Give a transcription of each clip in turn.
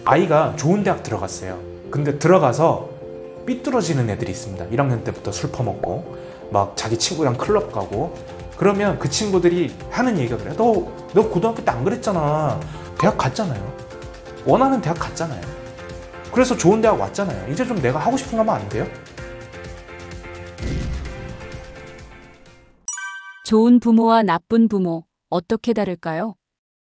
아이가 좋은 대학 들어갔어요. 근데 들어가서 삐뚤어지는 애들이 있습니다. 1학년 때부터 술 퍼먹고 막 자기 친구랑 클럽 가고. 그러면 그 친구들이 하는 얘기가 그래. 너 고등학교 때 안 그랬잖아. 대학 갔잖아요. 원하는 대학 갔잖아요. 그래서 좋은 대학 왔잖아요. 이제 좀 내가 하고 싶은 거 하면 안 돼요? 좋은 부모와 나쁜 부모, 어떻게 다를까요?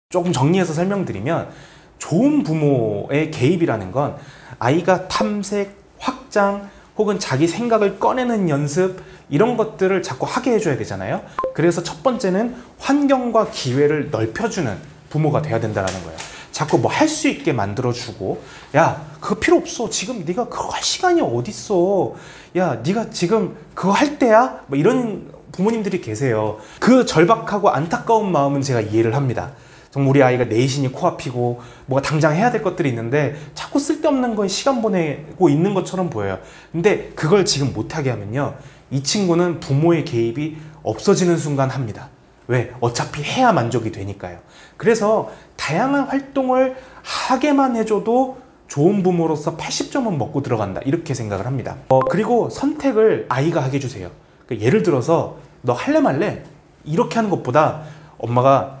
조금 정리해서 설명드리면, 좋은 부모의 개입이라는 건 아이가 탐색, 확장, 혹은 자기 생각을 꺼내는 연습, 이런 것들을 자꾸 하게 해줘야 되잖아요. 그래서 첫 번째는 환경과 기회를 넓혀주는 부모가 돼야 된다는 거예요. 자꾸 뭐 할 수 있게 만들어주고, 야 그거 필요 없어. 지금 네가 그거 할 시간이 어딨어. 야 네가 지금 그거 할 때야? 뭐 이런 부모님들이 계세요. 그 절박하고 안타까운 마음은 제가 이해를 합니다. 정말 우리 아이가 내신이 코앞이고 뭐가 당장 해야 될 것들이 있는데 자꾸 쓸데없는 거에 시간 보내고 있는 것처럼 보여요. 근데 그걸 지금 못하게 하면요, 이 친구는 부모의 개입이 없어지는 순간 합니다. 왜? 어차피 해야 만족이 되니까요. 그래서 다양한 활동을 하게만 해줘도 좋은 부모로서 80점은 먹고 들어간다, 이렇게 생각을 합니다. 그리고 선택을 아이가 하게 해주세요. 그러니까 예를 들어서 너 할래 말래? 이렇게 하는 것보다 엄마가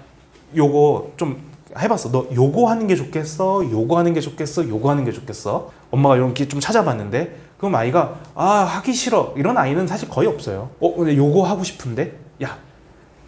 요거 좀 해봤어. 너 요거 하는 게 좋겠어? 요거 하는 게 좋겠어? 요거 하는 게 좋겠어? 엄마가 이렇게 좀 찾아봤는데, 그럼 아이가 하기 싫어, 이런 아이는 사실 거의 없어요. 근데 요거 하고 싶은데? 야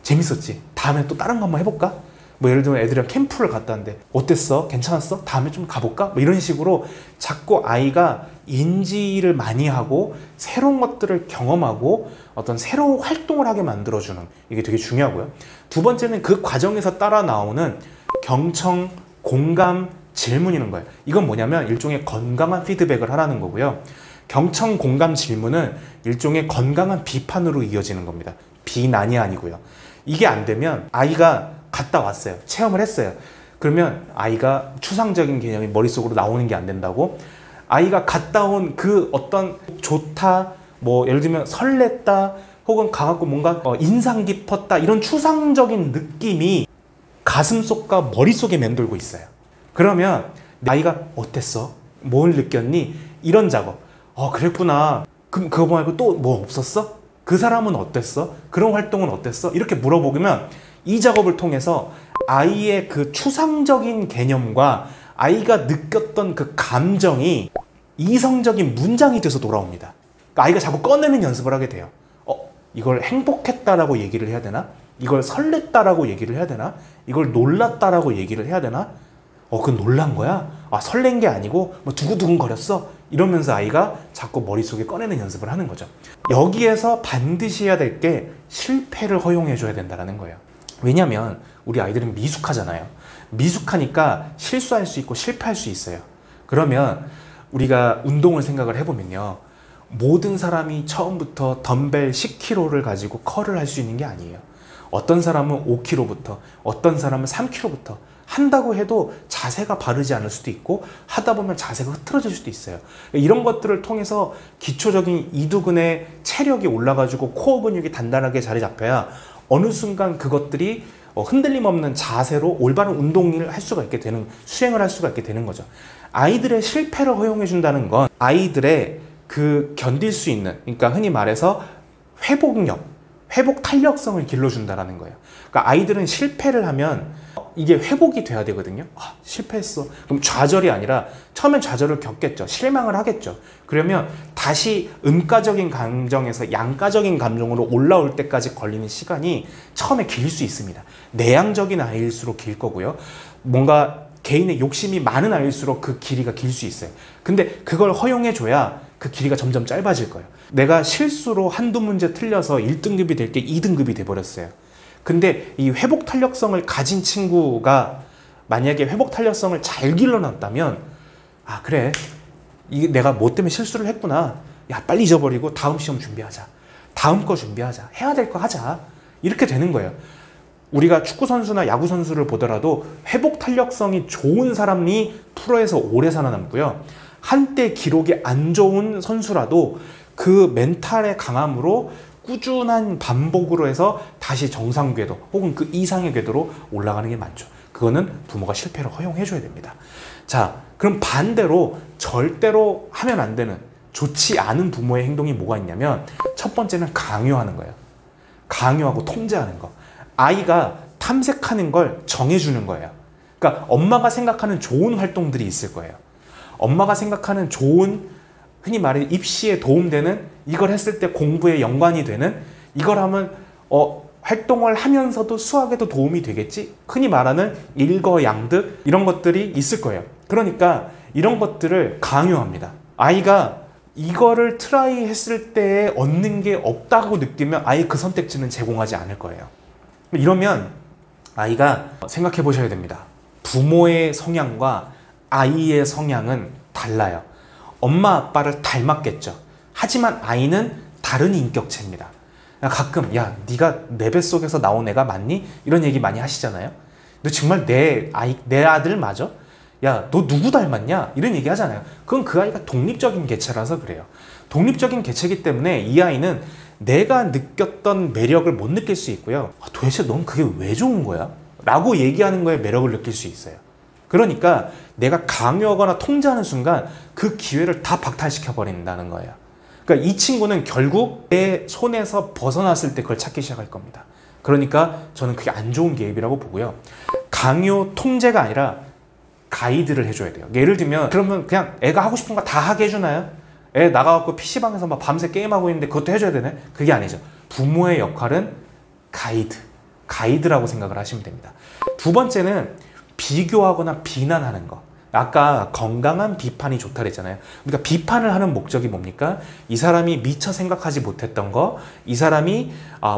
재밌었지? 다음에 또 다른 거 한번 해볼까? 뭐 예를 들면 애들이랑 캠프를 갔다 왔는데 어땠어? 괜찮았어? 다음에 좀 가볼까? 뭐 이런 식으로 자꾸 아이가 인지를 많이 하고 새로운 것들을 경험하고 어떤 새로운 활동을 하게 만들어주는, 이게 되게 중요하고요. 두 번째는 그 과정에서 따라 나오는 경청, 공감, 질문이라는 거예요. 이건 뭐냐면 일종의 건강한 피드백을 하라는 거고요. 경청, 공감, 질문은 일종의 건강한 비판으로 이어지는 겁니다. 비난이 아니고요. 이게 안 되면 아이가 갔다 왔어요. 체험을 했어요. 그러면 아이가 추상적인 개념이 머릿속으로 나오는 게 안 된다고, 아이가 갔다 온 그 어떤 좋다, 뭐 예를 들면 설렜다, 혹은 가갖고 뭔가 인상 깊었다, 이런 추상적인 느낌이 가슴속과 머릿속에 맴돌고 있어요. 그러면 아이가 어땠어? 뭘 느꼈니? 이런 작업. 그랬구나. 그럼 그거 말고 또 뭐 없었어? 그 사람은 어땠어? 그런 활동은 어땠어? 이렇게 물어보면 이 작업을 통해서 아이의 그 추상적인 개념과 아이가 느꼈던 그 감정이 이성적인 문장이 돼서 돌아옵니다. 그러니까 아이가 자꾸 꺼내는 연습을 하게 돼요. 이걸 행복했다라고 얘기를 해야 되나? 이걸 설렜다라고 얘기를 해야 되나? 이걸 놀랐다라고 얘기를 해야 되나? 그 놀란 거야? 설렌 게 아니고 뭐 두근두근 거렸어? 이러면서 아이가 자꾸 머릿속에 꺼내는 연습을 하는 거죠. 여기에서 반드시 해야 될 게 실패를 허용해 줘야 된다는 거예요. 왜냐면 우리 아이들은 미숙하잖아요. 미숙하니까 실수할 수 있고 실패할 수 있어요. 그러면 우리가 운동을 생각을 해보면요, 모든 사람이 처음부터 덤벨 10kg를 가지고 컬을 할 수 있는 게 아니에요. 어떤 사람은 5kg부터, 어떤 사람은 3kg부터 한다고 해도 자세가 바르지 않을 수도 있고, 하다 보면 자세가 흐트러질 수도 있어요. 이런 것들을 통해서 기초적인 이두근의 체력이 올라가지고 코어 근육이 단단하게 자리 잡혀야 어느 순간 그것들이 흔들림 없는 자세로 올바른 운동을 할 수가 있게 되는, 수행을 할 수가 있게 되는 거죠. 아이들의 실패를 허용해 준다는 건 아이들의 그 견딜 수 있는, 그러니까 흔히 말해서 회복력, 회복 탄력성을 길러준다는 거예요. 그러니까 아이들은 실패를 하면 이게 회복이 돼야 되거든요. 실패했어. 그럼 좌절이 아니라 처음엔 좌절을 겪겠죠. 실망을 하겠죠. 그러면 다시 음가적인 감정에서 양가적인 감정으로 올라올 때까지 걸리는 시간이 처음에 길 수 있습니다. 내향적인 아이일수록 길 거고요. 뭔가 개인의 욕심이 많은 아이일수록 그 길이가 길 수 있어요. 근데 그걸 허용해줘야 그 길이가 점점 짧아질 거예요. 내가 실수로 한두 문제 틀려서 1등급이 될 게 2등급이 돼버렸어요. 근데 이 회복 탄력성을 가진 친구가 만약에 회복 탄력성을 잘 길러놨다면, 그래, 이게 내가 뭐 때문에 실수를 했구나, 야 빨리 잊어버리고 다음 시험 준비하자, 다음 거 준비하자, 해야 될 거 하자, 이렇게 되는 거예요. 우리가 축구선수나 야구선수를 보더라도 회복 탄력성이 좋은 사람이 프로에서 오래 살아남고요, 한때 기록이 안 좋은 선수라도 그 멘탈의 강함으로 꾸준한 반복으로 해서 다시 정상 궤도 혹은 그 이상의 궤도로 올라가는 게 많죠. 그거는 부모가 실패를 허용해 줘야 됩니다. 자, 그럼 반대로 절대로 하면 안 되는 좋지 않은 부모의 행동이 뭐가 있냐면 첫 번째는 강요하는 거예요. 강요하고 통제하는 거. 아이가 탐색하는 걸 정해주는 거예요. 그러니까 엄마가 생각하는 좋은 활동들이 있을 거예요. 엄마가 생각하는 좋은, 흔히 말해 입시에 도움되는, 이걸 했을 때 공부에 연관이 되는, 이걸 하면 활동을 하면서도 수학에도 도움이 되겠지? 흔히 말하는 일거양득, 이런 것들이 있을 거예요. 그러니까 이런 것들을 강요합니다. 아이가 이거를 트라이 했을 때 얻는 게 없다고 느끼면 아예 그 선택지는 제공하지 않을 거예요. 이러면 아이가 생각해 보셔야 됩니다. 부모의 성향과 아이의 성향은 달라요. 엄마 아빠를 닮았겠죠. 하지만 아이는 다른 인격체입니다. 가끔 야, 네가 내 뱃속에서 나온 애가 맞니? 이런 얘기 많이 하시잖아요. 너 정말 내 아들 맞아? 야, 너 누구 닮았냐? 이런 얘기 하잖아요. 그건 그 아이가 독립적인 개체라서 그래요. 독립적인 개체이기 때문에 이 아이는 내가 느꼈던 매력을 못 느낄 수 있고요. 도대체 넌 그게 왜 좋은 거야? 라고 얘기하는 거에 매력을 느낄 수 있어요. 그러니까 내가 강요하거나 통제하는 순간 그 기회를 다 박탈시켜 버린다는 거예요. 그러니까 이 친구는 결국 내 손에서 벗어났을 때 그걸 찾기 시작할 겁니다. 그러니까 저는 그게 안 좋은 개입이라고 보고요. 강요, 통제가 아니라 가이드를 해줘야 돼요. 예를 들면 그러면 그냥 애가 하고 싶은 거 다 하게 해주나요? 애 나가갖고 PC방에서 막 밤새 게임하고 있는데 그것도 해줘야 되네? 그게 아니죠. 부모의 역할은 가이드라고 생각을 하시면 됩니다. 두 번째는 비교하거나 비난하는 거. 아까 건강한 비판이 좋다 그랬잖아요. 그러니까 비판을 하는 목적이 뭡니까? 이 사람이 미처 생각하지 못했던 거, 이 사람이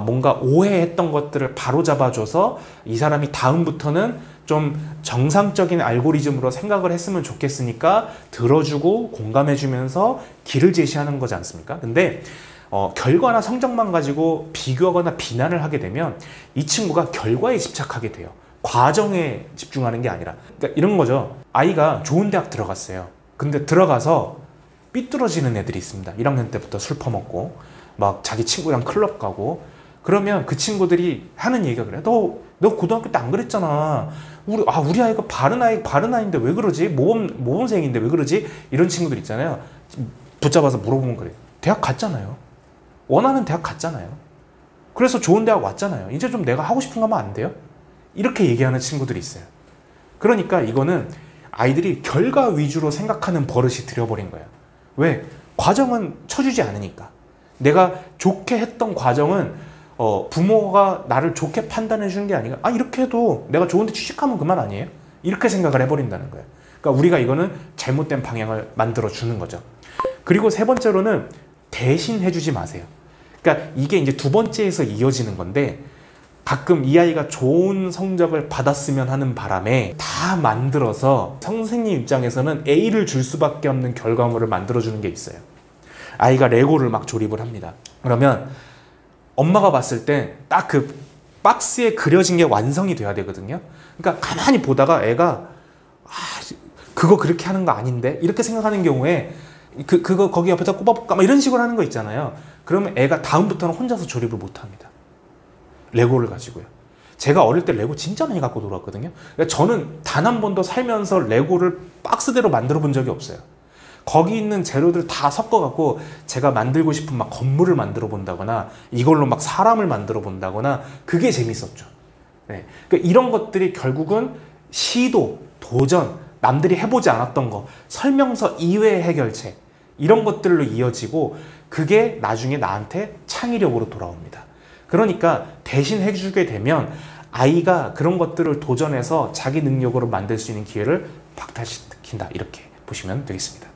뭔가 오해했던 것들을 바로잡아줘서 이 사람이 다음부터는 좀 정상적인 알고리즘으로 생각을 했으면 좋겠으니까 들어주고 공감해주면서 길을 제시하는 거지 않습니까? 근데 결과나 성적만 가지고 비교하거나 비난을 하게 되면 이 친구가 결과에 집착하게 돼요. 과정에 집중하는 게 아니라. 그러니까 이런 거죠. 아이가 좋은 대학 들어갔어요. 근데 들어가서 삐뚤어지는 애들이 있습니다. 1학년 때부터 술 퍼먹고 막 자기 친구랑 클럽 가고. 그러면 그 친구들이 하는 얘기가 그래. 너 고등학교 때 안 그랬잖아. 우리 아이가 바른 아이인데 왜 그러지? 모범생인데 왜 그러지? 이런 친구들 있잖아요. 붙잡아서 물어보면 그래. 대학 갔잖아요. 원하는 대학 갔잖아요. 그래서 좋은 대학 왔잖아요. 이제 좀 내가 하고 싶은 거 하면 안 돼요? 이렇게 얘기하는 친구들이 있어요. 그러니까 이거는 아이들이 결과 위주로 생각하는 버릇이 들여버린 거예요. 왜? 과정은 쳐주지 않으니까. 내가 좋게 했던 과정은 부모가 나를 좋게 판단해 주는 게 아니라 이렇게 해도 내가 좋은데 취직하면 그만 아니에요? 이렇게 생각을 해버린다는 거예요. 그러니까 우리가 이거는 잘못된 방향을 만들어 주는 거죠. 그리고 세 번째로는 대신 해주지 마세요. 그러니까 이게 이제 두 번째에서 이어지는 건데 가끔 이 아이가 좋은 성적을 받았으면 하는 바람에 다 만들어서 선생님 입장에서는 A를 줄 수밖에 없는 결과물을 만들어주는 게 있어요. 아이가 레고를 막 조립을 합니다. 그러면 엄마가 봤을 때 딱 그 박스에 그려진 게 완성이 돼야 되거든요. 그러니까 가만히 보다가 애가 그거 그렇게 하는 거 아닌데? 이렇게 생각하는 경우에 그거 거기 옆에다 꼽아볼까? 막 이런 식으로 하는 거 있잖아요. 그러면 애가 다음부터는 혼자서 조립을 못 합니다. 레고를 가지고요. 제가 어릴 때 레고 진짜 많이 갖고 놀았거든요. 그러니까 저는 단 한 번도 살면서 레고를 박스대로 만들어 본 적이 없어요. 거기 있는 재료들 다 섞어갖고 제가 만들고 싶은 막 건물을 만들어 본다거나 이걸로 막 사람을 만들어 본다거나 그게 재밌었죠. 네. 그러니까 이런 것들이 결국은 시도, 도전, 남들이 해보지 않았던 거, 설명서 이외의 해결책 이런 것들로 이어지고 그게 나중에 나한테 창의력으로 돌아옵니다. 그러니까 대신 해주게 되면 아이가 그런 것들을 도전해서 자기 능력으로 만들 수 있는 기회를 박탈시킨다. 이렇게 보시면 되겠습니다.